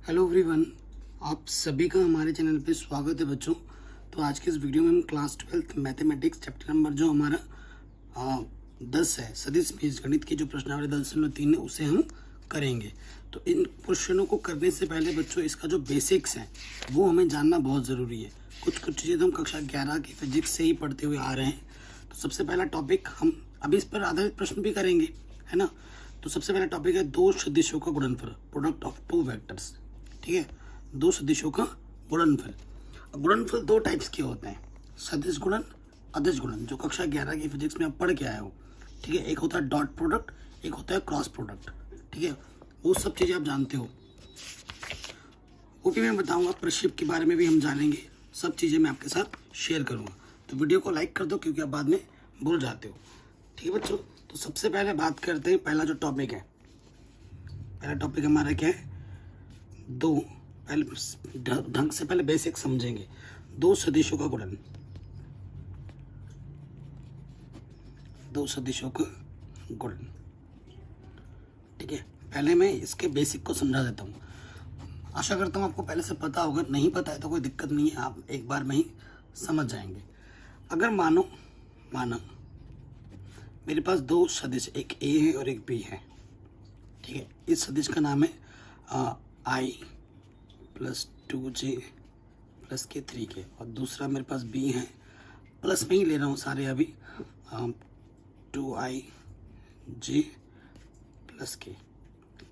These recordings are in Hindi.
हेलो एवरीवन, आप सभी का हमारे चैनल पे स्वागत है बच्चों। तो आज के इस वीडियो में हम क्लास 12 मैथमेटिक्स चैप्टर नंबर जो हमारा 10 है, सदिश बीजगणित की जो प्रश्नावली 10.3 है उसे हम करेंगे। तो इन क्वेश्चनों को करने से पहले बच्चों इसका जो बेसिक्स है वो हमें जानना बहुत ज़रूरी है। कुछ चीज़ें तो हम कक्षा 11 की फिजिक्स से ही पढ़ते हुए आ रहे हैं। तो सबसे पहला टॉपिक हम अभी इस पर आधारित प्रश्न भी करेंगे, है ना। तो सबसे पहला टॉपिक है दो सदिशों का गुणनफल, प्रोडक्ट ऑफ टू वेक्टर्स। ठीक है, दो सदिशों का गुणनफल। गुणनफल दो टाइप्स के होते हैं, सदिश गुणन, अदिश गुणन, जो कक्षा 11 की फिजिक्स में आप पढ़ के आए हो। ठीक है, एक होता है डॉट प्रोडक्ट, एक होता है क्रॉस प्रोडक्ट। ठीक है, वो सब चीज़ें आप जानते हो, वो भी मैं बताऊंगा। प्रक्षेप के बारे में भी हम जानेंगे, सब चीज़ें मैं आपके साथ शेयर करूंगा। तो वीडियो को लाइक कर दो क्योंकि आप बाद में भूल जाते हो। ठीक है बच्चों, तो सबसे पहले बात करते हैं। पहला जो टॉपिक है, पहला टॉपिक हमारा क्या है, दो, पहले ढंग से पहले बेसिक समझेंगे। दो सदिशों का गुणन, दो सदिशों का गुणन। ठीक है, पहले मैं इसके बेसिक को समझा देता हूँ। आशा करता हूँ आपको पहले से पता होगा, नहीं पता है तो कोई दिक्कत नहीं है, आप एक बार में ही समझ जाएंगे। अगर मानो मेरे पास दो सदिश, एक ए है और एक बी है। ठीक है, इस सदिश का नाम है आई प्लस 2j प्लस के 3k, और दूसरा मेरे पास b है, प्लस में ही ले रहा हूँ सारे अभी, 2ij प्लस k।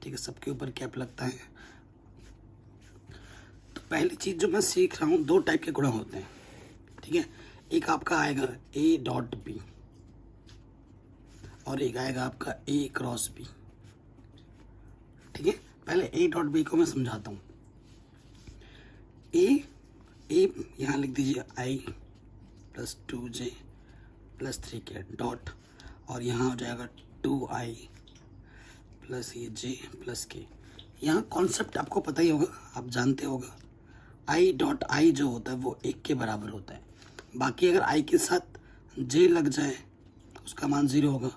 ठीक है, सबके ऊपर कैप लगता है। तो पहली चीज़ जो मैं सीख रहा हूँ, दो टाइप के गुणन होते हैं। ठीक है, एक आपका आएगा a डॉट b और एक आएगा आपका a क्रॉस b। ठीक है, पहले a डॉट b को मैं समझाता हूँ। ए यहाँ लिख दीजिए i plus 2j plus 3k dot, और यहाँ हो जाएगा 2i प्लस ये j प्लस k। यहाँ कॉन्सेप्ट आपको पता ही होगा, आप जानते होगा। i डॉट i जो होता है वो 1 के बराबर होता है। बाकी अगर i के साथ j लग जाए तो उसका मान 0 होगा,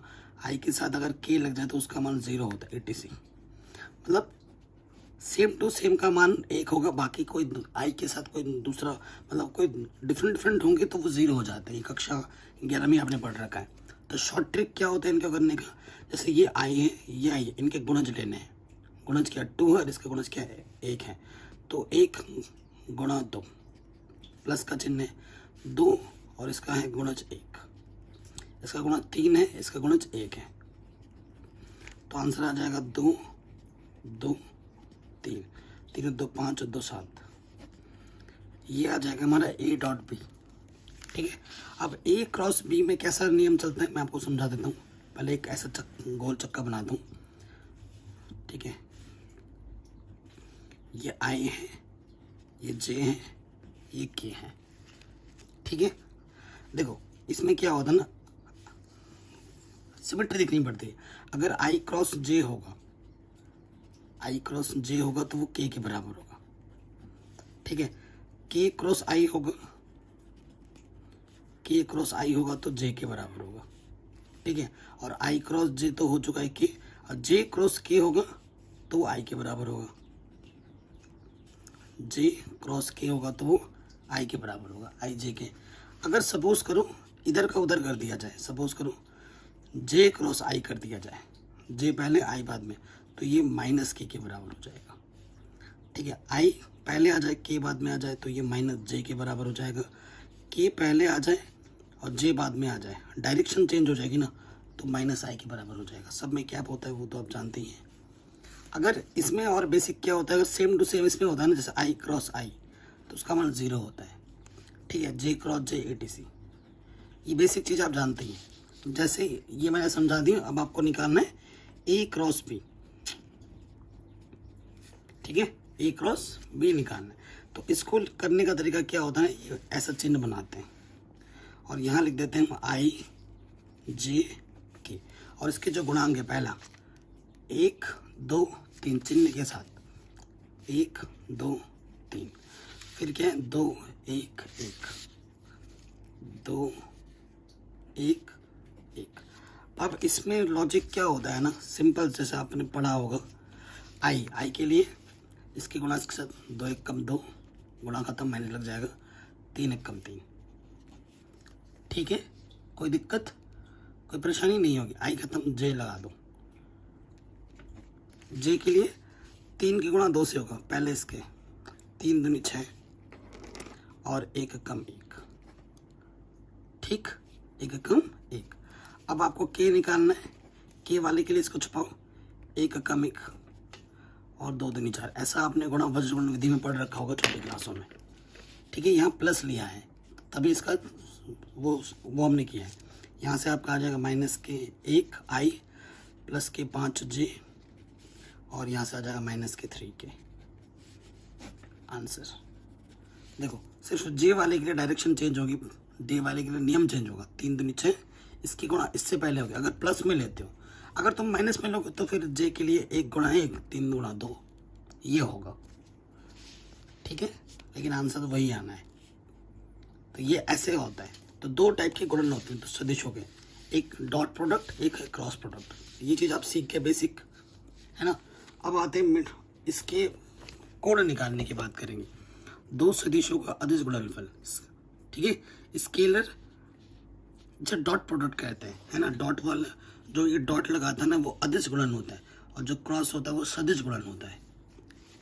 i के साथ अगर k लग जाए तो उसका मान 0 होता है, etc। मतलब सेम टू सेम का मान 1 होगा, बाकी कोई आई के साथ कोई दूसरा, मतलब कोई डिफरेंट होंगे तो वो 0 हो जाते हैं। ये कक्षा 11 में आपने पढ़ रखा है। तो शॉर्ट ट्रिक क्या होता है इनका करने का, जैसे ये आई है, ये आई है, इनके गुणज लेने हैं। गुणज क्या 2 है और इसका गुणज क्या है 1 है। तो 1 गुणा 2, प्लस का चिन्ह है 2, और इसका है गुणज 1, इसका गुणज 3 है, इसका गुणज 1 है। तो आंसर आ जाएगा 2 2 3, 3 2 5 2 7। ये आ जाएगा हमारा a डॉट बी। ठीक है, अब a क्रॉस b में कैसा नियम चलता है मैं आपको समझा देता हूँ। पहले एक ऐसा गोल चक्का बनाता हूँ। ठीक है, ये i है, ये j है, ये k है। ठीक है, देखो इसमें क्या होता है ना, सिमेट्री दिखनी पड़ती है। अगर i क्रॉस j होगा, i क्रॉस j होगा तो वो k के बराबर होगा। ठीक है, k क्रॉस i होगा, k क्रॉस i होगा तो j के बराबर होगा। ठीक है, और i क्रॉस j तो हो चुका है k, और j क्रॉस k होगा तो वो i के बराबर होगा। j क्रॉस k होगा तो वो i के बराबर होगा, i j के। अगर सपोज करो इधर का उधर कर दिया जाए, सपोज करो j क्रॉस i कर दिया जाए, j पहले i बाद में, तो ये माइनस के बराबर हो जाएगा। ठीक है, i पहले आ जाए k बाद में आ जाए तो ये माइनस j के बराबर हो जाएगा। k पहले आ जाए और j बाद में आ जाए, डायरेक्शन चेंज हो जाएगी ना, तो माइनस i के बराबर हो जाएगा। सब में क्या होता है वो तो आप जानते ही हैं। अगर इसमें और बेसिक क्या होता है, अगर सेम टू सेम इसमें होता है ना, जैसे i क्रॉस i तो उसका मान 0 होता है। ठीक है, j क्रॉस j etc, ये बेसिक चीज़ आप जानते ही हैं। जैसे ये मैंने समझा दी, अब आपको निकालना है a क्रॉस b। ठीक है, a क्रॉस b निकालना है। तो इसको करने का तरीका क्या होता है, ये ऐसा चिन्ह बनाते हैं और यहाँ लिख देते हैं i j k, और इसके जो गुणांक है पहला 1 2 3 चिन्ह के साथ 1 2 3, फिर क्या है 2 1 1 2 1 1। अब इसमें लॉजिक क्या होता है ना, सिंपल, जैसे आपने पढ़ा होगा, आई के लिए इसके गुणा इसके साथ 2 1 कम 2, गुणा खत्म, माइनस लग जाएगा, 3 1 कम 3। ठीक है, कोई दिक्कत, कोई परेशानी नहीं होगी। आई खत्म, जे लगा दो। जे के लिए 3 के गुणा 2 से होगा, पहले इसके 3 दूनी 6 और 1 कम 1। ठीक, 1 कम 1। अब आपको के निकालना है, के वाले के लिए इसको छुपाओ, 1 कम 1 और 2 दूनी 4। ऐसा आपने गुणा वज्रगुण विधि में पढ़ रखा होगा छोटी क्लासों में। ठीक है, यहाँ प्लस लिया है तभी इसका वो हमने किया है। यहाँ से आपका आ जाएगा माइनस के 1 आई प्लस के 5 जे और यहाँ से आ जाएगा माइनस के 3 के। आंसर देखो, सिर्फ जे वाले के लिए डायरेक्शन चेंज होगी, डे वाले के लिए नियम चेंज होगा। 3 दूनी 6, इसकी गुणा इससे पहले होगी अगर प्लस में लेते हो। अगर तुम माइनस में लोगे तो फिर जे के लिए 1 गुणा 1 3 गुणा 2 ये होगा। ठीक है, लेकिन आंसर तो वही आना है। तो ये ऐसे होता है। तो 2 टाइप के गुणन होते हैं तो सदिश हो गए, एक डॉट प्रोडक्ट, एक है क्रॉस प्रोडक्ट। ये चीज़ आप सीख के बेसिक है ना। अब आते हैं इसके कोण निकालने की बात करेंगे। 2 सदिशों का अदिश गुणनफल। ठीक है, स्केलर जो डॉट प्रोडक्ट कहते हैं है ना, डॉट वाला जो ये डॉट लगाता है ना वो अदिश गुणन होता है और जो क्रॉस होता है वो सदिश गुणन होता है।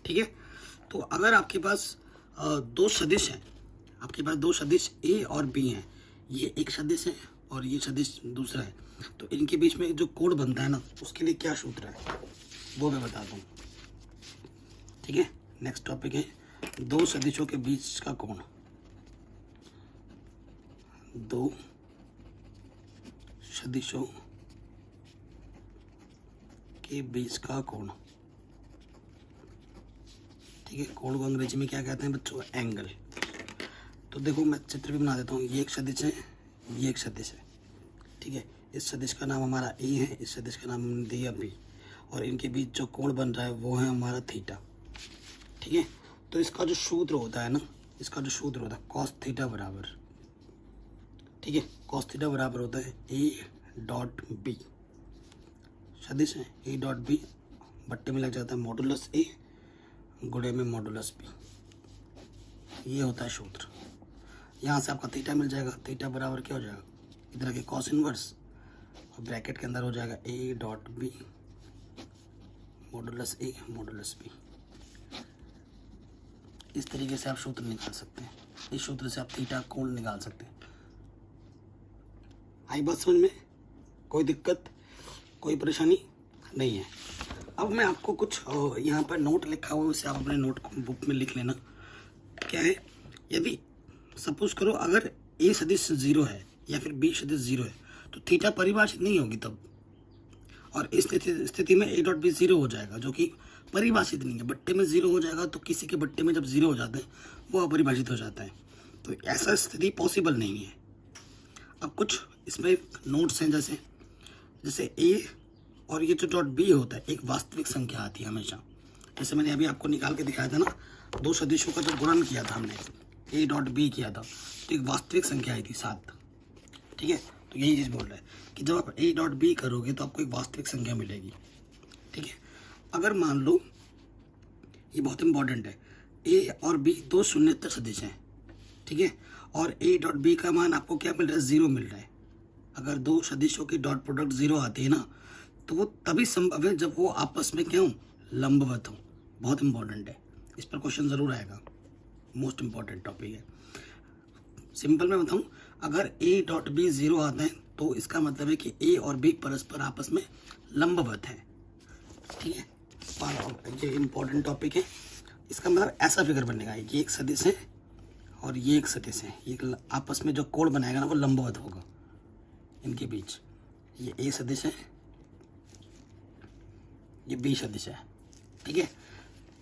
ठीक है, तो अगर आपके पास 2 सदिश हैं, आपके पास 2 सदिश ए और बी हैं, ये एक सदिश है और ये सदिश दूसरा है, तो इनके बीच में जो कोण बनता है ना उसके लिए क्या सूत्र है वो मैं बताता हूँ। ठीक है, नेक्स्ट टॉपिक है 2 सदिशों के बीच का कोण। 2 सदिशों के बीच का कोण। ठीक है, कोण को अंग्रेजी में क्या कहते हैं बच्चों, एंगल। तो देखो मैं चित्र भी बना देता हूँ। ये एक सदिश है, ये एक सदिश है। ठीक है, इस सदिश का नाम हमारा ए है, इस सदिश का नाम हमने दिया बी, और इनके बीच जो कोण बन रहा है वो है हमारा थीटा। ठीक है, तो इसका जो सूत्र होता है ना, इसका जो सूत्र होता है कॉस थीटा बराबर, ठीक है, कॉस थीटा बराबर होता है ए डॉट बी। सदिश है ए डॉट बी, बट्टे में लग जाता है मॉडुलस ए गुणे में मॉडुलस बी। ये होता है सूत्र। यहाँ से आपका थीटा मिल जाएगा। थीटा बराबर क्या हो जाएगा, इधर के कॉस इनवर्स और ब्रैकेट के अंदर हो जाएगा A dot B modulus A modulus B. इस तरीके से आप सूत्र निकाल सकते हैं। इस सूत्र से आप थीटा कोण निकाल सकते हैं। आई बात समझ में, कोई दिक्कत, कोई परेशानी नहीं है। अब मैं आपको कुछ यहाँ पर नोट लिखा हुआ है, उसे आप अपने नोट बुक में लिख लेना। क्या है, यदि सपोज करो अगर ए सदिश 0 है या फिर बी सदिश 0 है तो थीटा परिभाषित नहीं होगी तब, और इस स्थिति में ए डॉट बी 0 हो जाएगा जो कि परिभाषित नहीं है। बट्टे में 0 हो जाएगा तो किसी के बट्टे में जब 0 हो जाते हैं वो अपरिभाषित हो जाता है, तो ऐसा स्थिति पॉसिबल नहीं है। अब कुछ इसमें नोट्स हैं, जैसे ए और ये जो डॉट बी होता है एक वास्तविक संख्या आती है हमेशा। जैसे मैंने अभी आपको निकाल के दिखाया था ना, 2 सदिशों का जब गुणन किया था हमने, ए डॉट बी किया था तो एक वास्तविक संख्या आई थी 7। ठीक है, तो यही चीज़ बोल रहा है कि जब आप ए डॉट बी करोगे तो आपको एक वास्तविक संख्या मिलेगी। ठीक है, अगर मान लो, ये बहुत इंपॉर्टेंट है, ए और बी 2 शून्येतर सदिश हैं। ठीक है, और ए डॉट बी का मान आपको क्या मिल रहा है, 0 मिल रहा है। अगर 2 सदिशों की डॉट प्रोडक्ट 0 आती है ना तो वो तभी संभव है जब वो आपस में क्या हो, लंबवत हो। बहुत इंपॉर्टेंट है, इस पर क्वेश्चन जरूर आएगा, मोस्ट इंपॉर्टेंट टॉपिक है। सिंपल में बताऊं, अगर ए डॉट बी 0 आता है तो इसका मतलब है कि ए और बी परस्पर आपस में लंबवत है। ठीक है, ये इंपॉर्टेंट टॉपिक है। इसका मतलब ऐसा फिगर बनेगा, ये एक सदिश है और ये एक सदिश है, ये आपस में जो कोण बनाएगा ना वो लंबवत होगा इनके बीच। ये ए सदिश है, ये बी सदिश है। ठीक है,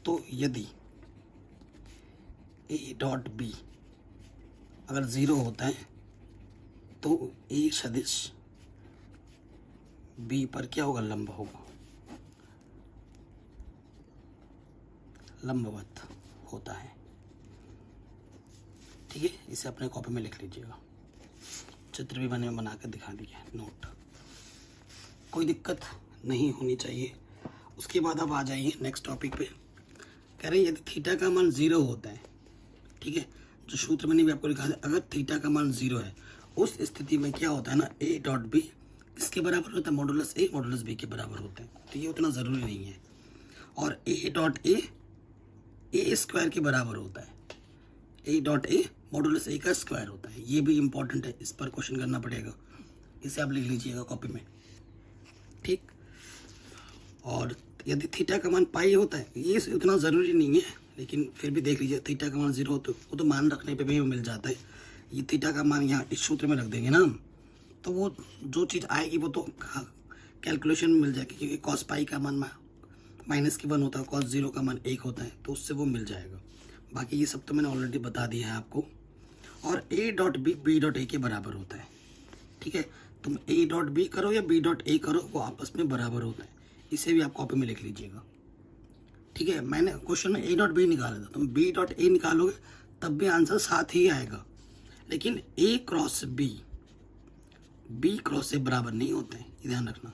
तो यदि ए डॉट बी अगर 0 होता है तो ए सदिश बी पर क्या होगा, लंब होगा, लंबवत होता है। ठीक है, इसे अपने कॉपी में लिख लीजिएगा। चित्र भी मैंने बना कर दिखा दिया, नोट, कोई दिक्कत नहीं होनी चाहिए। उसके बाद अब आ जाइए नेक्स्ट टॉपिक पे। कह रहे हैं यदि थीटा का मान 0 होता है, ठीक है, जो सूत्र मैंने भी आपको लिखा है, अगर थीटा का मान 0 है उस स्थिति में क्या होता है ना, ए डॉट बी किसके बराबर होता है, मॉडुलस ए मॉडुलस बी के बराबर होते हैं। तो ये उतना ज़रूरी नहीं है। और ए डॉट ए स्क्वायर के बराबर होता है, ए डॉट ए मॉडुलस ए का स्क्वायर होता है। ये भी इंपॉर्टेंट है, इस पर क्वेश्चन करना पड़ेगा, इसे आप लिख लीजिएगा कॉपी में, ठीक। और यदि थीटा का मान पाई होता है, ये उतना ज़रूरी नहीं है, लेकिन फिर भी देख लीजिए, थीटा का मान 0 हो तो वो तो मान रखने पे भी मिल जाता है। ये थीटा का मान यहाँ इस सूत्र में रख देंगे ना, तो वो जो चीज़ आएगी वो तो कैलकुलेशन में मिल जाएगी, क्योंकि कॉस पाई का मान -1 होता है, कॉस 0 का मान 1 होता है, तो उससे वो मिल जाएगा। बाकी ये सब तो मैंने ऑलरेडी बता दिया है आपको। और A dot B dot A के बराबर होता है, ठीक है। तुम ए डॉट बी करो या बी डॉट ए करो, वो आपस में बराबर होता है। इसे भी आप कॉपी में लिख लीजिएगा, ठीक है। मैंने क्वेश्चन में ए डॉट बी निकाला था, तुम बी डॉट ए निकालोगे तब भी आंसर साथ ही आएगा, लेकिन A cross B cross A बराबर नहीं होते हैं, ये ध्यान रखना।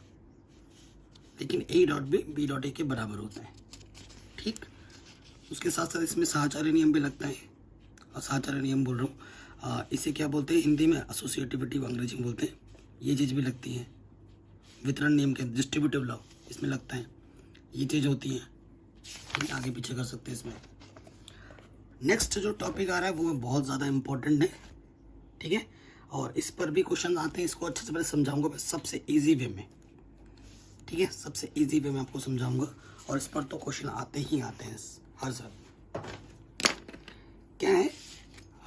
लेकिन A dot B dot A के बराबर होता है, ठीक। उसके साथ साथ इसमें साहचर्य नियम भी लगता है, और साहचर्य नियम बोल रहा हूँ, इसे क्या बोलते हैं हिंदी में, एसोसिएटिविटी अंग्रेजी में बोलते हैं। ये चीज़ भी लगती है, वितरण नियम के डिस्ट्रीब्यूटिव लॉ इसमें लगता है, ये चीज़ होती है, आगे पीछे कर सकते हैं इसमें। नेक्स्ट जो टॉपिक आ रहा है वो बहुत ज़्यादा इम्पोर्टेंट है, ठीक है, और इस पर भी क्वेश्चन आते हैं। इसको अच्छे से पहले समझाऊंगा मैं सबसे इजी वे में, ठीक है, सबसे इजी वे में आपको समझाऊंगा, और इस पर तो क्वेश्चन आते ही आते हैं हर साल। क्या है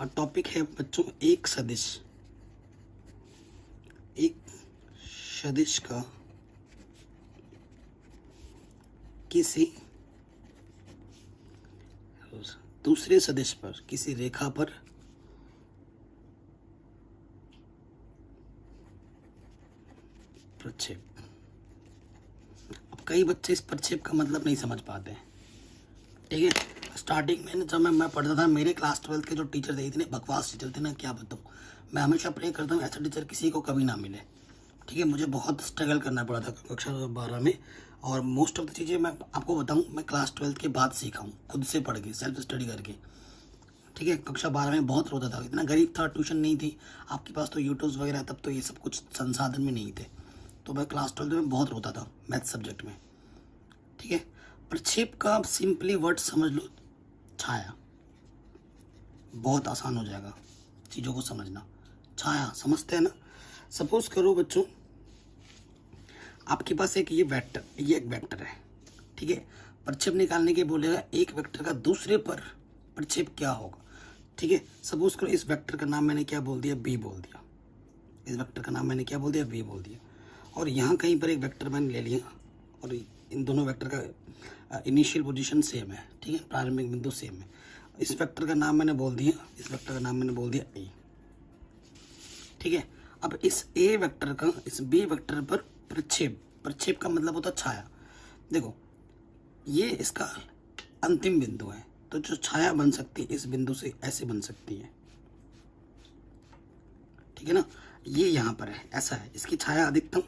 टॉपिक है बच्चों, एक सदिश का किसी दूसरे सदिश पर किसी रेखा पर प्रक्षेप। अब कई बच्चे इस प्रक्षेप का मतलब नहीं समझ पाते हैं, ठीक है। स्टार्टिंग में जब मैं पढ़ता था, मेरे क्लास 12 के जो टीचर थे इतने बकवास टीचर थे ना, क्या बताऊँ। मैं हमेशा प्रे करता हूँ ऐसा टीचर किसी को कभी ना मिले, ठीक है। मुझे बहुत स्ट्रगल करना पड़ा था कक्षा 12 में, और मोस्ट ऑफ द चीज़ें मैं आपको बताऊँ मैं क्लास 12 के बाद सीखा हूँ, खुद से पढ़ के, सेल्फ स्टडी करके, ठीक है। कक्षा 12 में बहुत रोता था, इतना गरीब था, ट्यूशन नहीं थी आपके पास, तो यूट्यूब वगैरह तब तो ये सब कुछ संसाधन में नहीं थे, तो मैं क्लास 12 में बहुत रोता था मैथ सब्जेक्ट में, ठीक है। प्रक्षेप का आप सिंपली वर्ड समझ लो, छाया। बहुत आसान हो जाएगा चीज़ों को समझना। छाया समझते हैं ना। सपोज करो बच्चों, आपके पास एक ये एक वेक्टर है, ठीक है। प्रक्षेप निकालने के बोलेगा एक वेक्टर का दूसरे पर प्रक्षेप क्या होगा, ठीक है। सपोज करो इस वेक्टर का नाम मैंने क्या बोल दिया, बी बोल दिया। इस वेक्टर का नाम मैंने क्या बोल दिया, बी बोल दिया। और यहाँ कहीं पर एक वेक्टर मैंने ले लिया, और इन दोनों वेक्टर का इनिशियल पोजीशन सेम है, ठीक है, प्रारंभिक बिंदु सेम है। इस वेक्टर का नाम मैंने बोल दिया, इस वेक्टर का नाम मैंने बोल दिया ए, ठीक है। अब इस ए वेक्टर का इस बी वेक्टर पर प्रक्षेप का मतलब होता है छाया। देखो ये इसका अंतिम बिंदु है, तो जो छाया बन सकती है इस बिंदु से ऐसे बन सकती है, ठीक है ना। ये यहाँ पर है, ऐसा है, इसकी छाया अधिकतम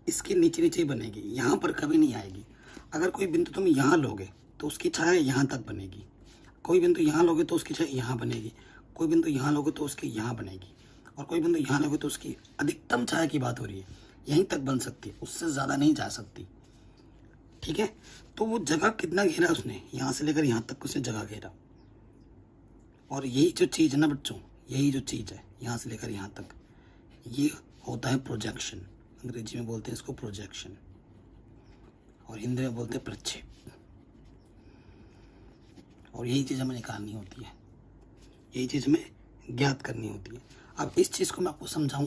इसके नीचे नीचे ही बनेगी, यहाँ पर कभी नहीं आएगी। अगर कोई बिंदु तुम यहाँ लोगे तो उसकी छाया यहाँ तक बनेगी, कोई बिंदु यहाँ लोगे तो उसकी छाया यहाँ बनेगी, कोई बिंदु यहाँ लोगे तो उसकी यहाँ बनेगी, और कोई बिंदु यहाँ लोगे तो उसकी अधिकतम छाया की बात हो रही है, यहीं तक बन सकती है, उससे ज़्यादा नहीं जा सकती, ठीक है। तो वो जगह कितना घेरा उसने, यहाँ से लेकर यहाँ तक उसने जगह घेरा। और यही जो चीज़ है ना बच्चों, यही जो चीज़ है यहाँ से लेकर यहाँ तक, ये होता है प्रोजेक्शन। अंग्रेजी में बोलते हैं इसको प्रोजेक्शन, और हिंदी में बोलते हैं प्रक्षेप। और यही चीज़ हमें निकालनी होती है, यही चीज़ हमें ज्ञात करनी होती है। अब इस चीज़ को मैं आपको समझाऊं,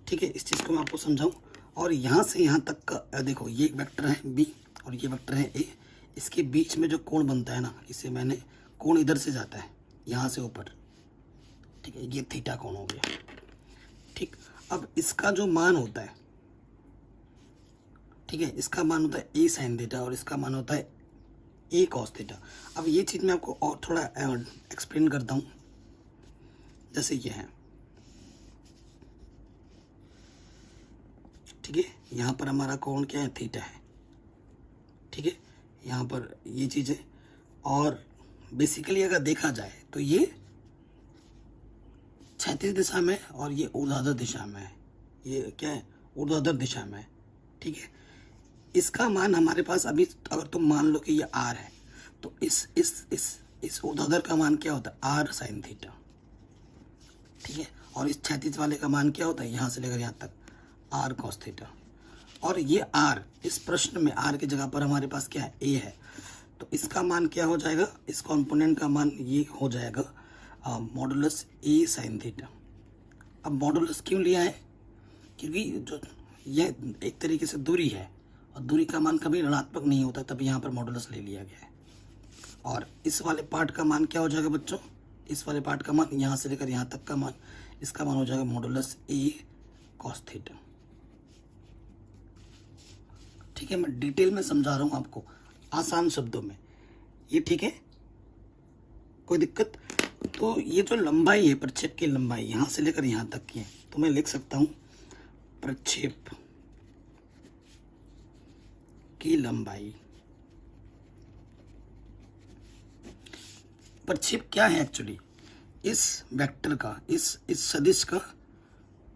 ठीक है, इस चीज़ को मैं आपको समझाऊं। और यहाँ से यहाँ तक का देखो, ये एक वेक्टर है बी और ये वेक्टर है ए, इसके बीच में जो कोण बनता है ना, इसे मैंने, कोण इधर से जाता है यहाँ से ऊपर, ठीक है, ये थीटा कोण हो गया, ठीक। अब इसका जो मान होता है, ठीक है, इसका मान होता है ए साइन थीटा और इसका मान होता है ए कॉस थीटा। अब ये चीज़ मैं आपको और थोड़ा एक्सप्लेन करता हूँ। जैसे ये है, ठीक है, यहाँ पर हमारा कोण क्या है, थीटा है, ठीक है, यहाँ पर ये चीज़ है, और बेसिकली अगर देखा जाए तो ये क्षैतिज दिशा में और ये ऊर्ध्वाधर दिशा में है। ये क्या है? ऊर्ध्वाधर दिशा में है। ठीक है, इसका मान हमारे पास अभी, अगर तुम मान लो कि ये आर है, तो इस ऊर्ध्वाधर का मान क्या होता है? R sine theta. ठीक है, और इस क्षैतिज वाले का मान क्या होता है? यहाँ से लेकर यहाँ तक आर कॉस थीटा। और ये आर, इस प्रश्न में आर की जगह पर हमारे पास क्या है? ए है। तो इसका मान क्या हो जाएगा? इस कॉम्पोनेंट का मान ये हो जाएगा मॉडुलस ए साइन थीटा। अब मॉडुलस क्यों लिया है? क्योंकि जो यह एक तरीके से दूरी है और दूरी का मान कभी ऋणात्मक नहीं होता, तभी यहाँ पर मॉडुलस ले लिया गया है। और इस वाले पार्ट का मान क्या हो जाएगा बच्चों? इस वाले पार्ट का मान, यहाँ से लेकर यहाँ तक का मान, इसका मान हो जाएगा मॉडुलस ए कॉस थीटा। ठीक है, मैं डिटेल में समझा रहा हूँ आपको आसान शब्दों में, ये ठीक है? कोई दिक्कत? तो ये जो लंबाई है, प्रक्षेप की लंबाई यहाँ से लेकर यहाँ तक की है, तो मैं लिख सकता हूँ प्रक्षेप की लंबाई। प्रक्षेप क्या है एक्चुअली? इस वेक्टर का, इस सदिश का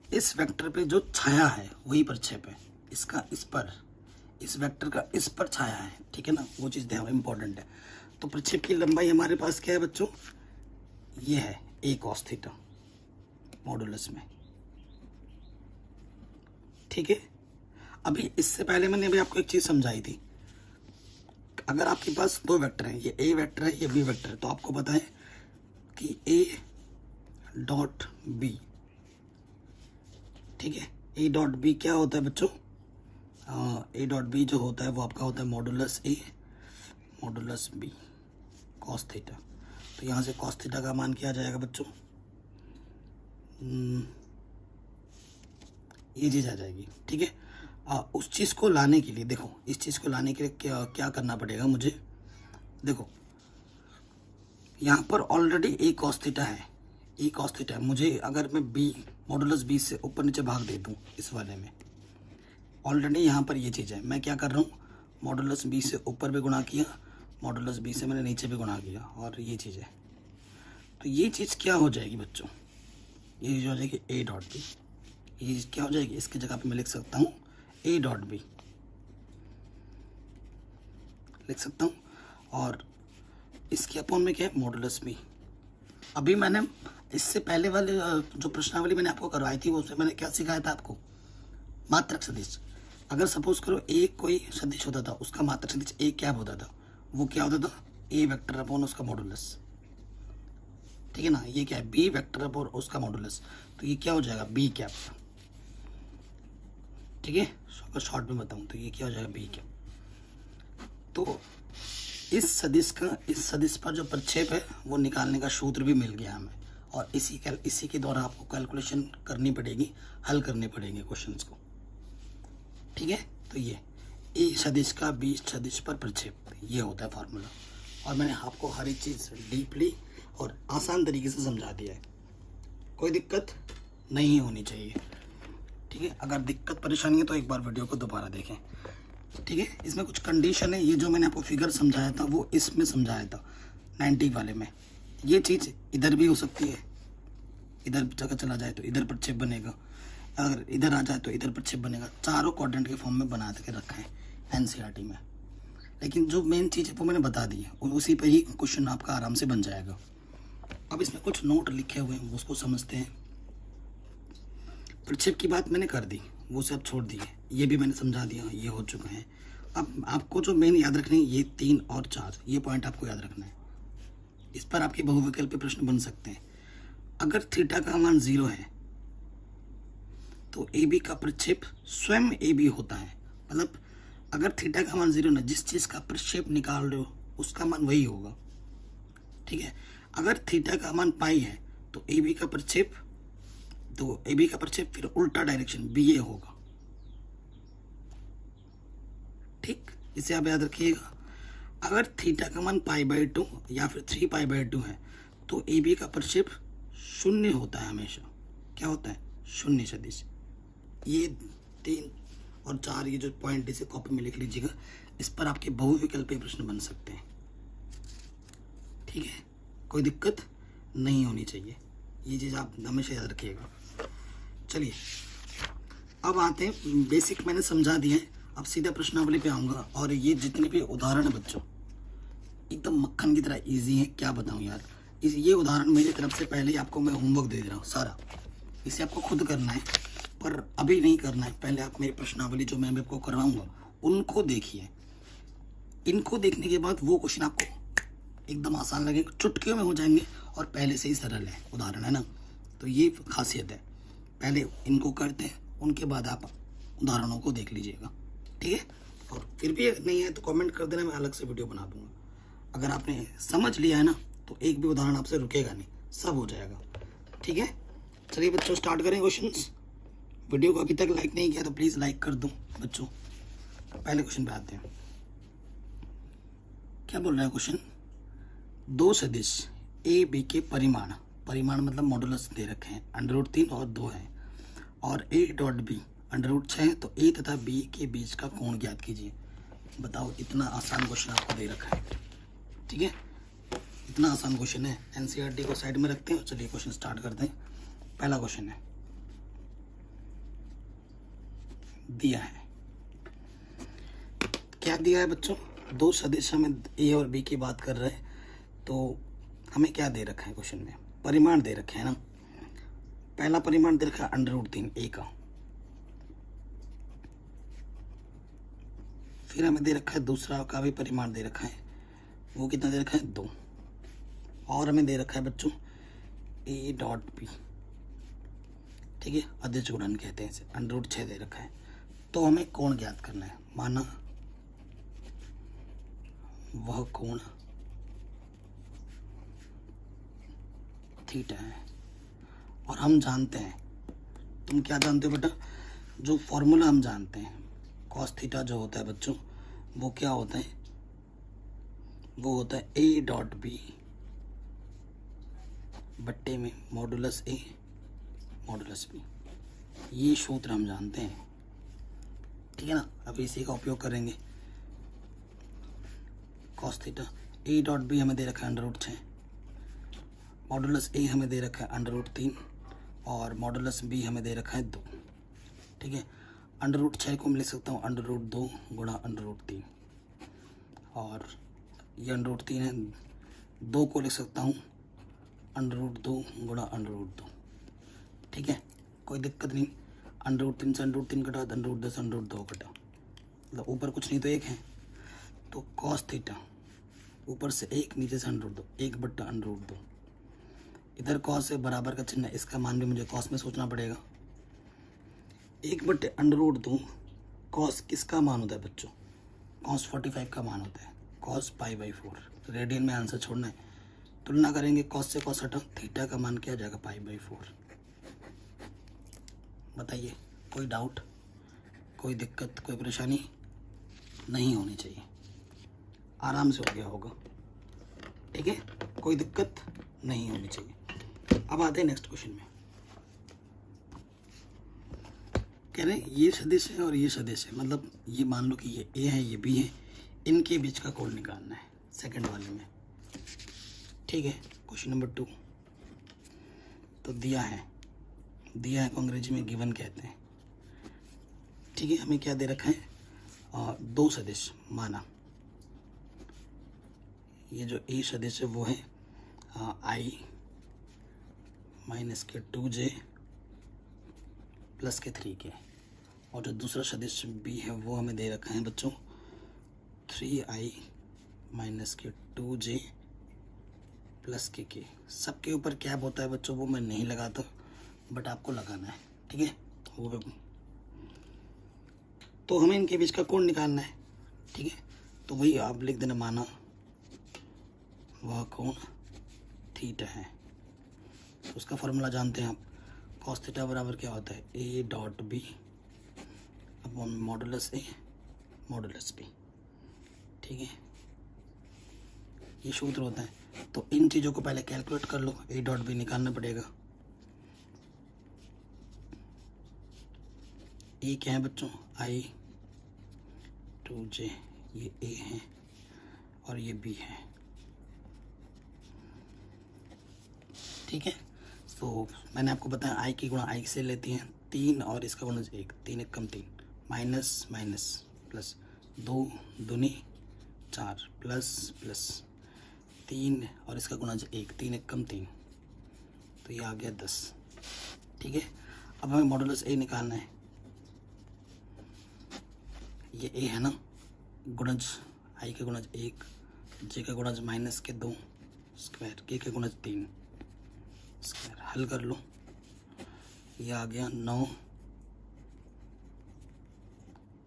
इस वेक्टर पे जो छाया है वही प्रक्षेप है। इसका इस पर, इस वेक्टर का इस पर छाया है। ठीक है ना, वो चीज़ ध्यान इंपॉर्टेंट है। तो प्रक्षेप की लंबाई हमारे पास क्या है बच्चों? ये है ए कॉस थीटा मॉडुलस में। ठीक है, अभी इससे पहले मैंने अभी आपको एक चीज़ समझाई थी। अगर आपके पास दो वेक्टर हैं, ये ए वेक्टर है, ये बी वेक्टर है, तो आपको पता है कि ए डॉट बी, ठीक है, ए डॉट बी क्या होता है बच्चों? ए डॉट बी जो होता है वो आपका होता है modulus A modulus B cos theta. तो यहाँ से कॉस थीटा का मान क्या आ जाएगा बच्चों? ये चीज़ आ जाएगी। ठीक है, उस चीज़ को लाने के लिए, देखो इस चीज़ को लाने के लिए क्या करना पड़ेगा मुझे? देखो यहाँ पर ऑलरेडी ए कॉस थीटा है, ए कॉस थीटा है। मुझे अगर मैं बी मॉडुलस बी से ऊपर नीचे भाग दे दूँ इस वाले में, ऑलरेडी यहाँ पर ये चीज़ है। मैं क्या कर रहा हूँ? मॉडुलस बी से ऊपर भी गुणा किया, मॉडुलस बी से मैंने नीचे भी गुणा किया, और ये चीज़ है। तो ये चीज़ क्या हो जाएगी बच्चों? ये चीज़ हो जाएगी ए डॉट बी। ये चीज़ क्या हो जाएगी? इसकी जगह पे मैं लिख सकता हूँ ए डॉट बी लिख सकता हूँ, और इसके अपॉन में क्या है? Modulus B. अभी मैंने इससे पहले वाले जो प्रश्नावली मैंने आपको करवाई थी, उसमें मैंने क्या सिखाया था आपको? मात्रक सदिश। अगर सपोज करो ए कोई सदिश होता था, उसका मात्रक सदिश ए क्या होता था? वो क्या होता था? ए वेक्टर अपॉन उसका मॉडुलस। ठीक है ना, ये क्या है? बी वेक्टर अपॉन उसका मॉडुलस। तो ये क्या हो जाएगा? B cap. ठीक है, अगर शॉर्ट में बताऊं तो ये क्या हो जाएगा? B cap. तो इस सदिश पर जो प्रक्षेप है वो निकालने का सूत्र भी मिल गया हमें, और इसी के द्वारा आपको कैलकुलेशन करनी पड़ेगी, हल करने पड़ेंगे क्वेश्चंस को। ठीक है, तो ये ए सदिश का बी सदिश पर प्रक्षेप, ये होता है फार्मूला। और मैंने आपको हर एक चीज़ डीपली और आसान तरीके से समझा दिया है, कोई दिक्कत नहीं होनी चाहिए। ठीक है, अगर दिक्कत परेशानी है तो एक बार वीडियो को दोबारा देखें। ठीक है, इसमें कुछ कंडीशन है। ये जो मैंने आपको फिगर समझाया था वो इसमें समझाया था 90 वाले में। ये चीज़ इधर भी हो सकती है, इधर जगह चला जाए तो इधर प्रक्षेप बनेगा, अगर इधर आ जाए तो इधर प्रक्षेप बनेगा। चारों क्वाड्रेंट के फॉर्म में बना के रखा है एनसीईआरटी में। लेकिन जो मेन चीज़ है वो मैंने बता दी है, और उसी पे ही क्वेश्चन आपका आराम से बन जाएगा। अब इसमें कुछ नोट लिखे हुए हैं, उसको समझते हैं। प्रक्षेप की बात मैंने कर दी, वो सब छोड़ दिए, ये भी मैंने समझा दिया, ये हो चुका है। अब आपको जो मेन याद रखने हैं, ये 3 और 4 ये पॉइंट आपको याद रखना है। इस पर आपके बहुविकल्पी प्रश्न बन सकते हैं। अगर थीटा का मान 0 है तो ए बी का प्रक्षेप स्वयं ए बी होता है। मतलब अगर थीटा का मान 0 ना, जिस चीज़ का प्रक्षेप निकाल रहे हो उसका मान वही होगा। ठीक है, अगर थीटा का मान पाई है तो ए बी का प्रक्षेप, तो ए बी का प्रक्षेप फिर उल्टा डायरेक्शन बी ए होगा। ठीक, इसे आप याद रखिएगा। अगर थीटा का मान π/2 या फिर 3π/2 है तो ए बी का प्रक्षेप 0 होता है हमेशा। क्या होता है? 0 सदिश। ये 3 और 4 ये जो पॉइंट इसे कॉपी में लिख लीजिएगा, इस पर आपके बहुविकल्पीय प्रश्न बन सकते हैं। ठीक है, कोई दिक्कत नहीं होनी चाहिए, ये चीज़ आप हमेशा याद रखिएगा। चलिए अब आते हैं, बेसिक मैंने समझा दिए हैं, अब सीधा प्रश्नावली पे आऊँगा। और ये जितने भी उदाहरण है बच्चों एकदम मक्खन की तरह इजी है, क्या बताऊँ यार। ये उदाहरण मेरी तरफ से पहले ही आपको मैं होमवर्क दे रहा हूँ सारा, इसे आपको खुद करना है, पर अभी नहीं करना है। पहले आप मेरी प्रश्नावली जो मैं आपको करवाऊँगा उनको देखिए, इनको देखने के बाद वो क्वेश्चन आपको एकदम आसान लगेगा, चुटकियों में हो जाएंगे और पहले से ही सरल है उदाहरण, है ना। तो ये खासियत है, पहले इनको करते हैं, उनके बाद आप उदाहरणों को देख लीजिएगा, ठीक है। और फिर भी नहीं है तो कमेंट कर देना, मैं अलग से वीडियो बना दूंगा। अगर आपने समझ लिया है ना तो एक भी उदाहरण आपसे रुकेगा नहीं, सब हो जाएगा, ठीक है। चलिए बच्चों स्टार्ट करें क्वेश्चंस। वीडियो को अभी तक लाइक नहीं किया तो प्लीज़ लाइक कर दो बच्चों। पहले क्वेश्चन पे आते हैं, क्या बोल रहा है क्वेश्चन, दो सदिश ए बी के परिमाण, परिमाण मतलब मॉडुलस दे रखे हैं, √3 और 2 है, और ए डॉट बी √6 है, तो ए तथा बी के बीच का कोण ज्ञात कीजिए। बताओ, इतना आसान क्वेश्चन आपको दे रखा है, ठीक है, इतना आसान क्वेश्चन है। एनसीईआरटी को साइड में रखते हैं, चलिए क्वेश्चन स्टार्ट करते हैं। पहला क्वेश्चन है, दिया है, क्या दिया है बच्चों, दो सदिश हमें ए और बी की बात कर रहे हैं, तो हमें क्या दे रखा है क्वेश्चन में, परिमाण दे रखे हैं ना। पहला परिमाण दे रखा है √3 ए का, फिर हमें दे रखा है दूसरा का भी परिमाण दे रखा है, वो कितना दे रखा है 2, और हमें दे रखा है बच्चों ए डॉट बी, ठीक है, अदिश गुणन कहते हैं इसे, √6 दे रखा है। तो हमें कोण ज्ञात करना है, माना वह कोण थीटा है, और हम जानते हैं, तुम क्या जानते हो बेटा, जो फॉर्मूला हम जानते हैं कॉस थीटा जो होता है बच्चों, वो क्या होता है, वो होता है ए डॉट बी बट्टे में मॉडुलस ए मॉडुलस बी, ये सूत्र हम जानते हैं, ठीक है ना। अब इसी का उपयोग करेंगे, cos theta A dot B हमें दे रखा है √6, मॉडुलस ए हमें दे रखा है √3, और मॉडुलस बी हमें दे रखा है 2, ठीक है। √6 को मैं लिख सकता हूँ √2 गुणा √3, और ये √3 है, 2 को लिख सकता हूँ √2 गुणा √2, ठीक है, कोई दिक्कत नहीं। √3 से √3 कटा, √2 से √2 कटा, मतलब ऊपर कुछ नहीं तो 1 है, तो कॉस थीटा ऊपर से 1 नीचे से √2, 1/√2, इधर कॉस है बराबर का चिन्ह, इसका मान भी मुझे कॉस में सोचना पड़ेगा। 1/√2 कॉस किसका मान होता है बच्चों, कॉस 45 का मान होता है, कॉस π/4, रेडियन में आंसर छोड़ना है। तुलना करेंगे, कॉस से कॉस हटा, थीटा का मान क्या जाएगा π/4। बताइए, कोई डाउट, कोई दिक्कत, कोई परेशानी नहीं होनी चाहिए, आराम से हो गया होगा, ठीक है, कोई दिक्कत नहीं होनी चाहिए। अब आते हैं नेक्स्ट क्वेश्चन में, कह रहे हैं ये सदिश है और ये सदिश है, मतलब ये मान लो कि ये ए है ये बी है, इनके बीच का कोण निकालना है सेकंड वाले में, ठीक है। क्वेश्चन नंबर 2, तो दिया है को अंग्रेजी में गिवन कहते हैं, ठीक है। हमें क्या दे रखा है, दो सदिश, माना ये जो ए सदिश है वो है i - के 2j + के 3k, और जो दूसरा सदिश बी है वो हमें दे रखा है बच्चों 3i - के 2j + के k। सबके ऊपर कैप होता है बच्चों, वो मैं नहीं लगाता, बट आपको लगाना है, ठीक है। वो तो हमें इनके बीच का कोण निकालना है, ठीक है। तो वही आप लिख देना, माना वह कोण थीटा है, तो उसका फॉर्मूला जानते हैं आप, कॉस थीटा बराबर क्या होता है, A dot B upon modulus A modulus B, ठीक है, ये सूत्र होता है। तो इन चीज़ों को पहले कैलकुलेट कर लो, ए डॉट बी निकालना पड़ेगा। ए क्या है बच्चों, i 2j, ये ए है और ये बी है, ठीक है। तो मैंने आपको बताया आई की गुणा आई से लेती हैं 3 और इसका गुणा 1, 3 1 कम 3, माइनस माइनस प्लस 2 दूनी 4 प्लस प्लस 3 और इसका गुणा 1, 3 1 कम 3, तो ये आ गया 10। ठीक है, अब हमें मॉडुलस ए निकालना है। ये ए है ना, गुणज आई के गुणज 1, जे का गुणज माइनस के 2 स्क्वायर, के का गुणज 3 स्क्वायर। हल कर लो, ये आ गया 9,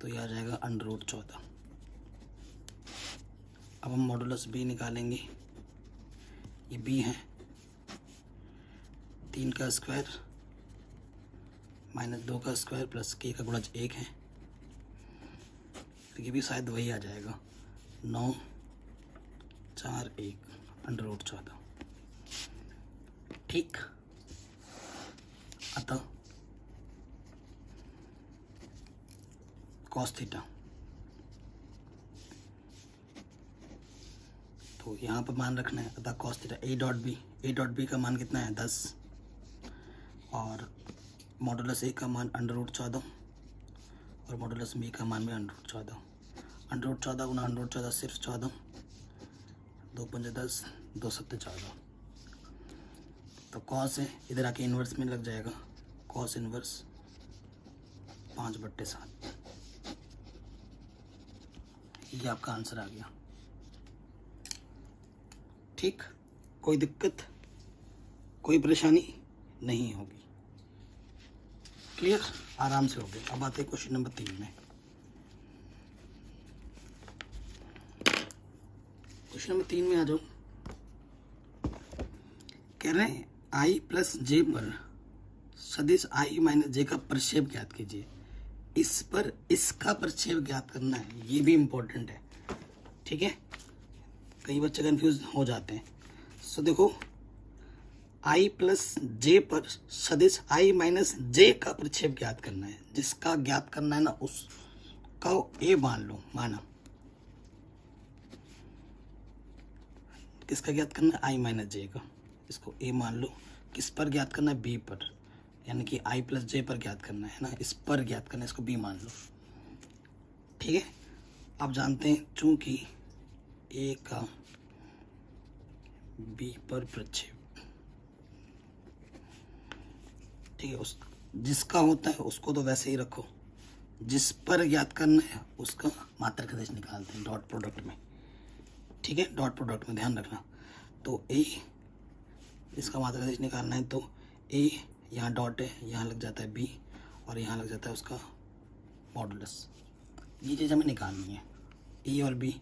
तो ये आ जाएगा √14। अब हम मॉडुलस बी निकालेंगे। ये बी है 3 का स्क्वायर माइनस 2 का स्क्वायर प्लस के का गुणज 1 है, तो ये भी शायद वही आ जाएगा 9 4 1 √14। ठीक, अतः cos थीटा, तो यहाँ पर मान रखना है, अतः cos theta A dot B का मान कितना है 10 और मॉडुलस ए का मान √14 और मॉडुलस बी का मान भी √14। √14 गुना √14 सिर्फ 14, 2 पंजे 10, 2 सत्ते 14, तो कॉस है इधर आके इन्वर्स में लग जाएगा, कॉस इन्वर्स 5/7। ये आपका आंसर आ गया। ठीक, कोई दिक्कत कोई परेशानी नहीं होगी, क्लियर, आराम से हो गया। अब आते हैं क्वेश्चन नंबर 3 में। क्वेश्चन नंबर 3 में आ जाओ। कह रहे हैं आई प्लस जे पर सदिश आई माइनस जे का प्रक्षेप ज्ञात कीजिए। इस पर इसका प्रक्षेप ज्ञात करना है, ये भी इम्पोर्टेंट है। ठीक है, कई बच्चे कंफ्यूज हो जाते हैं। सो देखो, आई प्लस जे पर सदिश आई माइनस जे का प्रक्षेप ज्ञात करना है। जिसका ज्ञात करना है ना, उसका ए मान लो, माना किसका ज्ञात करना है, आई माइनस जे का, इसको ए मान लो। किस पर ज्ञात करना है, बी पर, यानी कि आई प्लस जे पर ज्ञात करना है ना, इस पर ज्ञात करना है, इसको बी मान लो। ठीक है, आप जानते हैं चूंकि ए का बी पर प्रक्षेप, ठीक है, उस जिसका होता है उसको तो वैसे ही रखो, जिस पर ज्ञात करना है उसका मात्रक सदिश निकालते हैं डॉट प्रोडक्ट में। ठीक है, डॉट प्रोडक्ट में ध्यान रखना। तो ए, इसका मात्रक सदिश निकालना है, तो ए यहाँ डॉट है, यहाँ लग जाता है बी और यहाँ लग जाता है उसका मॉडुलस। ये चीज़ हमें निकालनी है, ए और बी।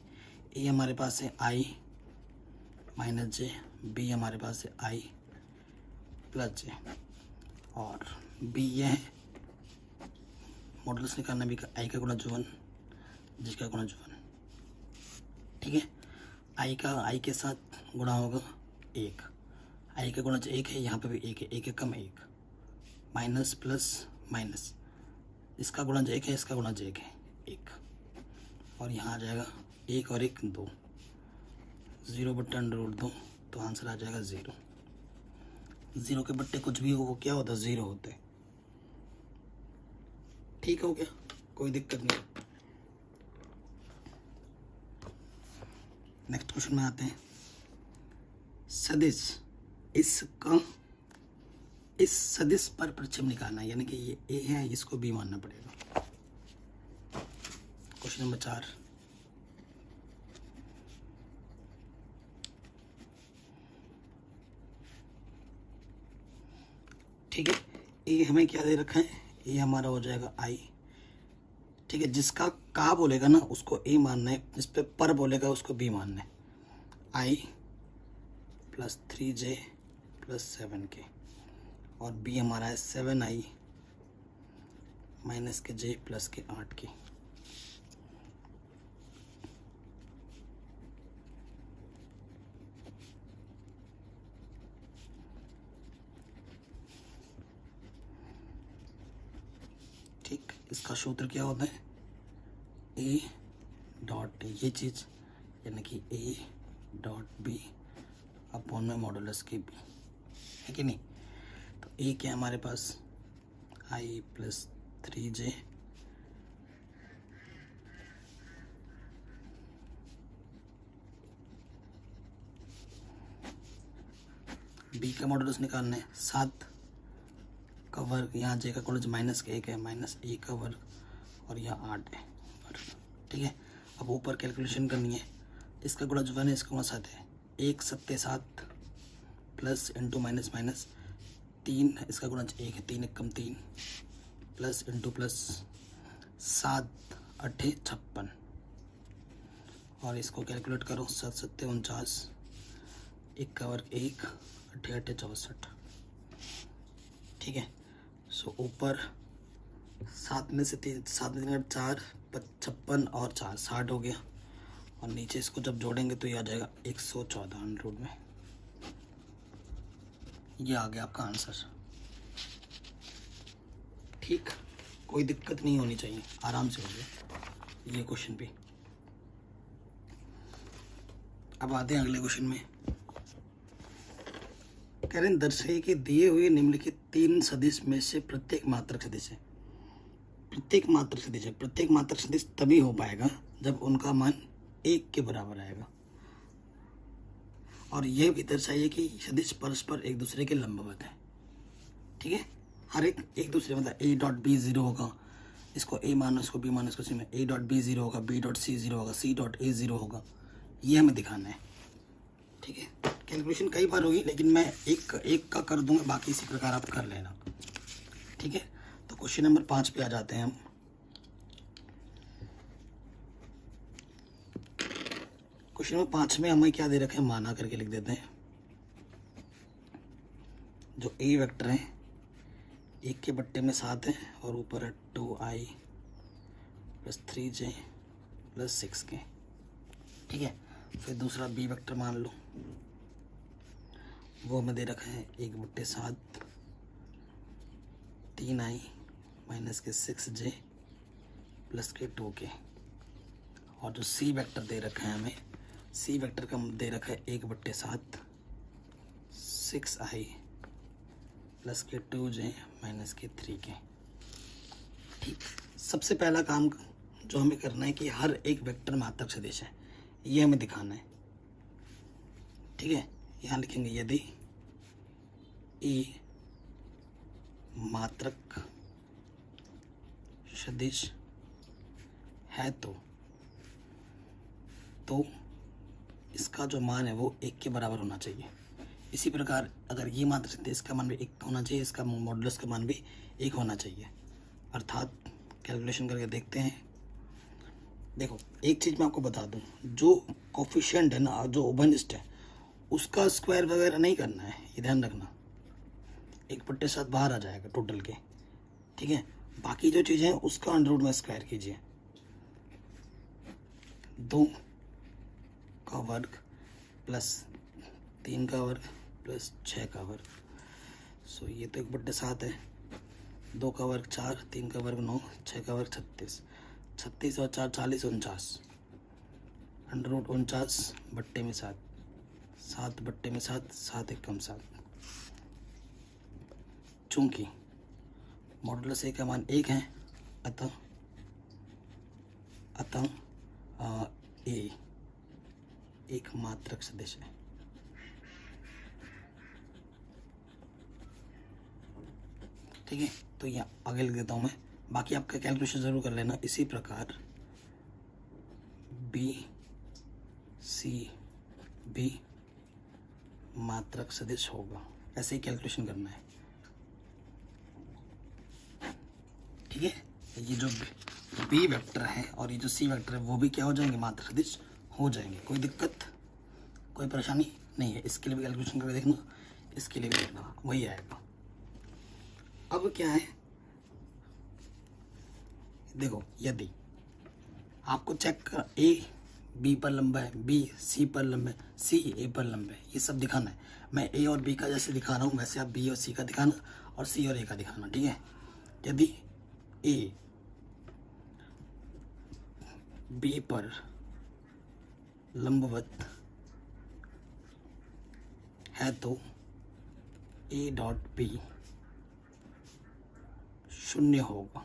ए हमारे पास है आई माइनस जे, बी हमारे पास है आई प्लस जे, और बी ये है मॉडुलस निकालना बी का, आई का गुणा 1 जिसका गुणा 1। ठीक है, आई के साथ गुणा होगा 1, आई का गुणा 1 है, यहाँ पे भी 1 है, 1 है कम 1, माइनस प्लस माइनस, इसका गुणा 1 है, इसका गुणा 1 है 1, और यहाँ आ जाएगा 1 और 1 2, 0/√2, तो आंसर आ जाएगा 0। 0 के बट्टे कुछ भी हो वो क्या होता है, 0 होते हैं। ठीक हो गया, कोई दिक्कत नहीं। नेक्स्ट क्वेश्चन में आते हैं। सदिश, इस सदिश पर प्रक्षेप निकालना है, यानी कि ये ए है, इसको बी मानना पड़ेगा। Question number 4। ठीक है, ए हमें क्या दे रखा है, ये हमारा हो जाएगा आई। ठीक है, जिसका का बोलेगा ना उसको ए मानना है, जिस पे पर बोलेगा उसको बी मानना है। आई प्लस 3j प्लस 7k, और बी हमारा है 7i माइनस के जे प्लस के 8k। ठीक, इसका सूत्र क्या होता है, ए डॉट ये चीज़, यानी कि ए डॉट बी अपॉन में मॉडुलस के बी। है कि नहीं। तो ए क्या है हमारे पास, आई प्लस 3j बी का मॉडुलस निकालना है 7 का वर्ग, यहाँ जे का कॉलेज -1 है, -a का वर्ग और यहाँ 8 है वर्ग, ठीक है। अब ऊपर कैलकुलेशन करनी है, इसका गुणा जो 1 है इसका गुणा 7 है, 1 7 7 प्लस इंटू माइनस माइनस 3, इसका गुणा 1 है, 3 1 3 प्लस इंटू प्लस 7 8 56 और इसको कैलकुलेट करो, 7 7 49, 1 का वर्ग 1, 8 8 64, ठीक है। सो ऊपर 7 में से 3 4 56 और 4 60 हो गया और नीचे इसको जब जोड़ेंगे तो ये आ जाएगा 114 अंडर में। ये आ गया आपका आंसर, ठीक, कोई दिक्कत नहीं होनी चाहिए, आराम से हो गया ये क्वेश्चन भी। अब आते हैं अगले क्वेश्चन में। कह रहे हैं दर्शाइए कि दिए हुए निम्नलिखित 3 सदिश में से प्रत्येक मात्रक सदिश है। प्रत्येक मात्रक सदिश तभी हो पाएगा जब उनका मान 1 के बराबर आएगा। और यह भी दर्शाइए कि सदिश परस्पर एक दूसरे के लंबवत है, ठीक है। हर एक दूसरे मतलब a डॉट बी 0 होगा, इसको a मानो, इसको b मानो, इसको c में a डॉट बी 0 होगा, b डॉट c 0 होगा, c डॉट a 0 होगा, ये हमें दिखाना है, ठीक है। कैलकुलेशन कई बार होगी लेकिन मैं एक का कर दूंगा, बाकी इसी प्रकार आप कर लेना, ठीक है। तो क्वेश्चन नंबर 5 पे आ जाते हैं हम। क्वेश्चन नंबर 5 में हमें क्या दे रखे हैं, माना करके लिख देते हैं। जो ए वेक्टर है 1 के बट्टे में 7 है और ऊपर है 2i plus 3j plus 6k, ठीक है। फिर दूसरा बी वेक्टर मान लो, वो हमें दे रखा है 1 बट्टे 7 3i माइनस के 6j प्लस के 2k। और जो सी वेक्टर दे रखा है हमें, सी वेक्टर का दे रखा है 1 बट्टे 7 6i प्लस के 2j माइनस के 3k, ठीक। सबसे पहला काम जो हमें करना है कि हर एक वेक्टर मात्रक सदिश है, ये हमें दिखाना है, ठीक है। यहाँ लिखेंगे यदि ए मात्रक सदिश है तो इसका जो मान है वो 1 के बराबर होना चाहिए। इसी प्रकार अगर ये मात्रक सदिश, इसका मान भी 1 होना चाहिए, इसका मॉडुलस का मान भी 1 होना चाहिए। अर्थात कैलकुलेशन करके देखते हैं। देखो एक चीज़ मैं आपको बता दूं, जो कोफिशिएंट है ना, जो उभयनिष्ठ है, उसका स्क्वायर वगैरह नहीं करना है, ये ध्यान रखना। 1 बट्टे 7 बाहर आ जाएगा टोटल के, ठीक है। बाकी जो चीज़ें हैं उसका अंडर रूट में स्क्वायर कीजिए। 2 का वर्ग प्लस 3 का वर्ग प्लस 6 का वर्ग, सो ये तो 1 बट्टे 7 है। 2 का वर्ग 4, 3 का वर्ग 9, 6 का वर्ग 36, 36 और 4 40 49, अंडर रूट 49 बट्टे में 7, 7 बट्टे में 7, 7 1 कम 7। चूंकि मॉडुलस ए का मान 1 है, अतः ए एक मात्रक सदिश है, ठीक है। तो यहाँ आगे लिख देता हूँ मैं, बाकी आपका कैलकुलेशन ज़रूर कर लेना। इसी प्रकार बी सी भी मात्रक सदिश होगा, ऐसे ही कैलकुलेशन करना है, ठीक है। ये जो बी वेक्टर है और ये जो सी वेक्टर है वो भी क्या हो जाएंगे, मात्रक सदिश हो जाएंगे। कोई दिक्कत, कोई परेशानी नहीं है। इसके लिए भी कैलकुलेशन करके देखना, इसके लिए भी देखना, वही आएगा। अब क्या है, देखो यदि आपको चेक कर, ए बी पर लंबा है, बी सी पर लंबा है, सी ए पर लंबा है, ये सब दिखाना है। मैं ए और बी का जैसे दिखा रहा हूँ वैसे आप बी और सी का दिखाना और सी और ए का दिखाना, ठीक है। यदि ए बी पर लंबवत है तो ए डॉट बी शून्य होगा।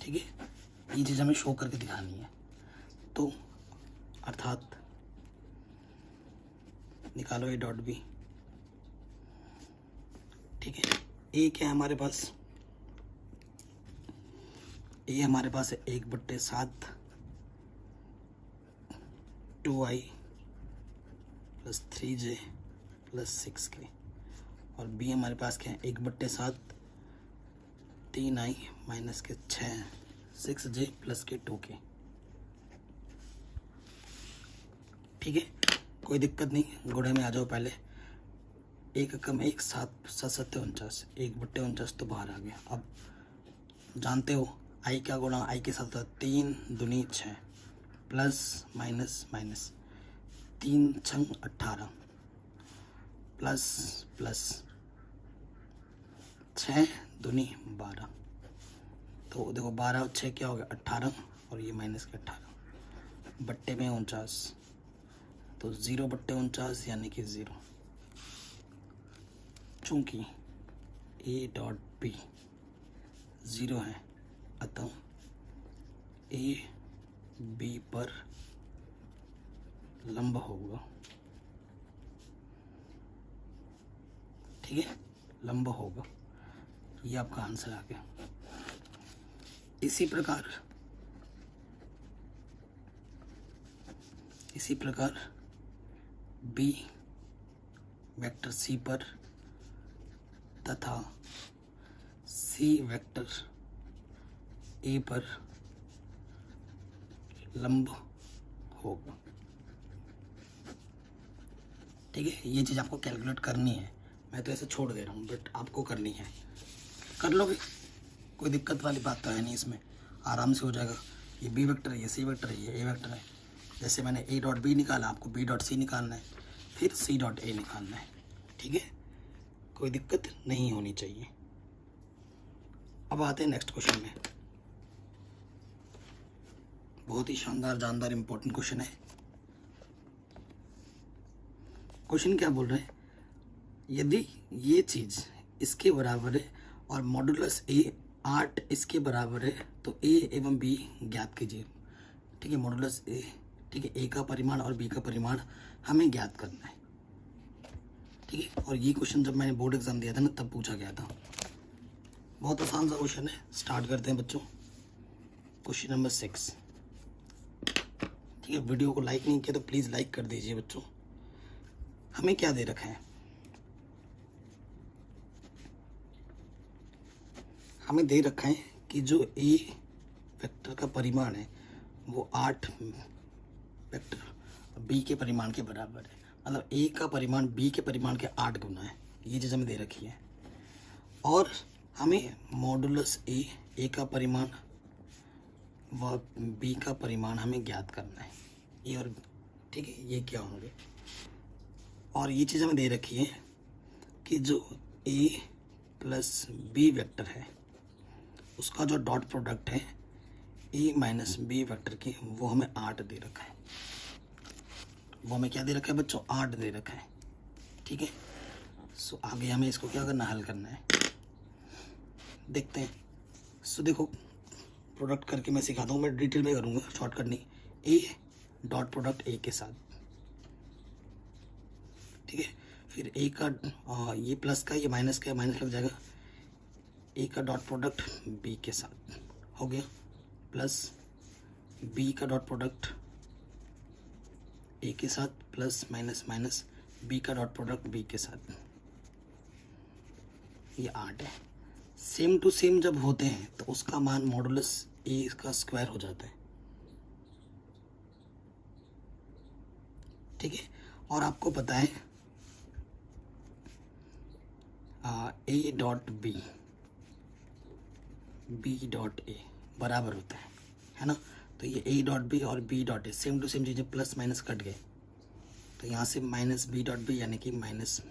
ठीक है, ये चीज़ हमें शो करके दिखानी है। तो अर्थात निकालो ए डॉट बी। ठीक है, ए क्या है हमारे पास? ए हमारे पास है 1/7 2i plus 3j plus 6k, और बी हमारे पास क्या है? 1/7 3i माइनस के 6j प्लस के 2k। ठीक है, कोई दिक्कत नहीं, गुणे में आ जाओ पहले। 1 कम 1 7 7 49, 1/49 तो बाहर आ गया। अब जानते हो आई क्या गुणा आई के साथ? 3 दूनी 6 plus minus minus 3 छंग 18 plus plus 6 दूनी 12। तो देखो 12 और 6 क्या हो गया? 18, और ये माइनस के 18 बट्टे में 49, तो 0/49 यानी कि 0। चूंकि ए डॉट बी 0 है, अतः ए बी पर लंब होगा। ठीक है, लंब होगा, ये आपका आंसर आ गया। इसी प्रकार बी वेक्टर सी पर तथा सी वेक्टर ए पर लंब होगा। ठीक है, ये चीज़ आपको कैलकुलेट करनी है, मैं तो ऐसे छोड़ दे रहा हूँ, बट आपको करनी है। कर लोगे, कोई दिक्कत वाली बात तो है नहीं, इसमें आराम से हो जाएगा। ये बी वेक्टर है, ये सी वेक्टर है, ये ए वेक्टर है। जैसे मैंने ए डॉट बी निकाला, आपको बी डॉट सी निकालना है, फिर सी डॉट ए निकालना है। ठीक है, कोई दिक्कत नहीं होनी चाहिए। अब आते हैं नेक्स्ट क्वेश्चन में। बहुत ही शानदार जानदार इंपॉर्टेंट क्वेश्चन है। क्वेश्चन क्या बोल रहे हैं? यदि ये चीज़ इसके बराबर है और मॉडुलस ए 8 इसके बराबर है, तो ए एवं बी ज्ञात कीजिए। ठीक है, मॉडुलस ए, ठीक है, ए का परिमाण और बी का परिमाण हमें ज्ञात करना है। ठीक है, और ये क्वेश्चन जब मैंने बोर्ड एग्जाम दिया था ना, तब पूछा गया था। बहुत आसान सा क्वेश्चन है, स्टार्ट करते हैं बच्चों। Question number 6। ठीक है, वीडियो को लाइक नहीं किया तो प्लीज़ लाइक कर दीजिए बच्चों। हमें क्या दे रखा है? हमें दे रखा है कि जो ए वेक्टर का परिमाण है वो 8 वेक्टर बी के परिमाण के बराबर है। मतलब ए का परिमाण बी के परिमाण के 8 गुना है, ये चीज़ हमें दे रखी है। और हमें मॉडुलस ए का परिमाण व बी का परिमाण हमें ज्ञात करना है। ए और ठीक है, ये क्या होंगे? और ये चीज़ हमें दे रखी है कि जो ए प्लस बी वेक्टर है उसका जो डॉट प्रोडक्ट है ए माइनस बी वेक्टर की, वो हमें 8 दे रखा है। वो हमें क्या दे रखा है बच्चों? 8 दे रखा है। ठीक है, सो आगे हमें इसको क्या करना? हल करना है। देखते हैं। सो देखो, प्रोडक्ट करके मैं सिखाता हूँ, मैं डिटेल में करूँगा, शॉर्टकट नहीं। ए डॉट प्रोडक्ट ए के साथ, ठीक है, फिर ए का ये प्लस का, ये माइनस का, माइनस लग जाएगा। ए का डॉट प्रोडक्ट बी के साथ हो गया, प्लस बी का डॉट प्रोडक्ट ए के साथ, प्लस माइनस माइनस बी का डॉट प्रोडक्ट बी के साथ। ये 8 है। सेम टू सेम जब होते हैं तो उसका मान मॉडुलस ए का स्क्वायर हो जाता है। ठीक है, और आपको पता है A dot B B dot A बराबर होता है ना? तो ये ए डॉट बी और B dot A same to same चीज़ें, प्लस माइनस कट गए, तो यहाँ से माइनस बी डॉट बी यानी कि माइनस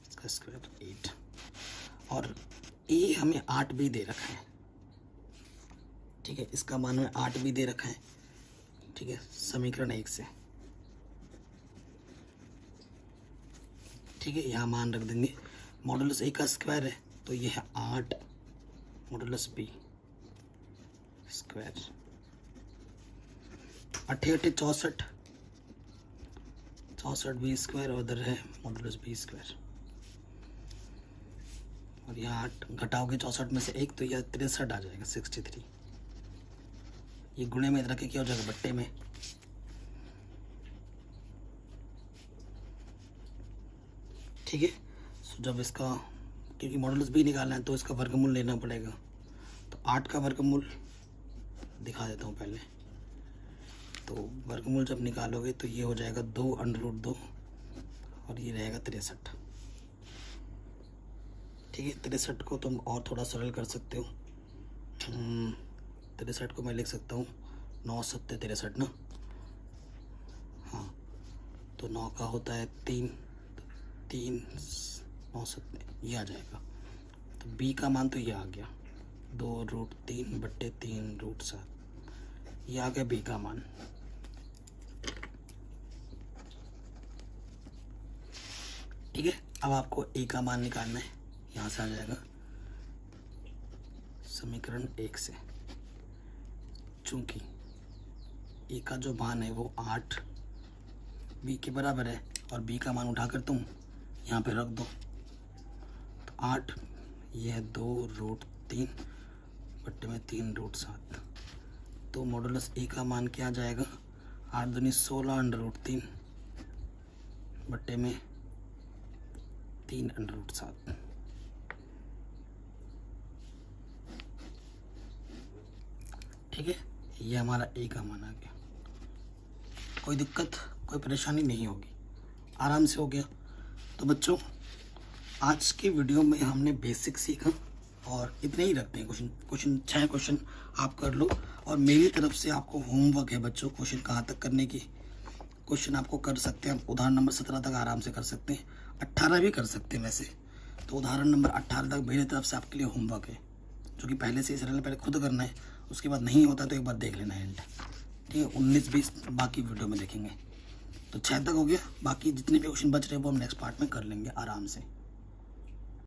इसका स्क्वायर 8। और ए हमें 8 भी दे रखा है। ठीक है, इसका मान हमें 8 भी दे रखा है। ठीक है, समीकरण 1 से। ठीक है, यहाँ मान रख देंगे। मॉडुलस ए का स्क्वायर है तो ये है 8 modulus B square. 8 8 64, 64 B square और उधर है मॉडुलस बी स्क्वायर। और यहाँ 8 घटाओगे 64 में से 1 तो यह 63 आ जाएगा 63। ये गुणे में रखे क्या हो जाएगा, बट्टे में। ठीक है, सो जब इसका, क्योंकि मॉडुलस बी निकालना है तो इसका वर्गमूल लेना पड़ेगा। तो 8 का वर्गमूल दिखा देता हूँ पहले। तो वर्गमूल जब निकालोगे तो ये हो जाएगा 2√2 और ये रहेगा 63। ठीक है, 63 को तुम और थोड़ा सरल कर सकते हो। 63 को मैं लिख सकता हूँ 9 7 63 ना। हाँ, तो 9 का होता है 3 3 9 7 ये आ जाएगा। तो b का मान तो ये आ गया 2√3/3√7, ये आ गया b का मान। ठीक है, अब आपको a का मान निकालना है। यहाँ से आ जाएगा समीकरण 1 से, चूंकि a का जो मान है वो 8 b के बराबर है और b का मान उठाकर तुम यहाँ पे रख दो। तो 8 ये है 2√3/3√7। तो मॉडुलस ए का मान क्या आ जाएगा, 8 दूनी 16√3 बट्टे में 3√7। ठीक है, ये हमारा ए का मान आ गया। कोई दिक्कत, कोई परेशानी नहीं होगी, आराम से हो गया। तो बच्चों, आज की वीडियो में हमने बेसिक सीखा और इतने ही रखते हैं। क्वेश्चन 6 क्वेश्चन आप कर लो और मेरी तरफ से आपको होमवर्क है बच्चों, क्वेश्चन कहाँ तक करने की। क्वेश्चन आपको कर सकते हैं, उदाहरण नंबर 17 तक आराम से कर सकते हैं, 18 भी कर सकते हैं वैसे। तो उदाहरण नंबर 18 तक मेरी तरफ से आपके लिए होमवर्क है, जो कि पहले से इस सरल पहले खुद करना है, उसके बाद नहीं होता तो एक बार देख लेना है। ठीक है, 19 20 बाकी वीडियो में देखेंगे। तो 6 तक हो गया, बाकी जितने भी क्वेश्चन बच रहे हैं वो हम नेक्स्ट पार्ट में कर लेंगे आराम से।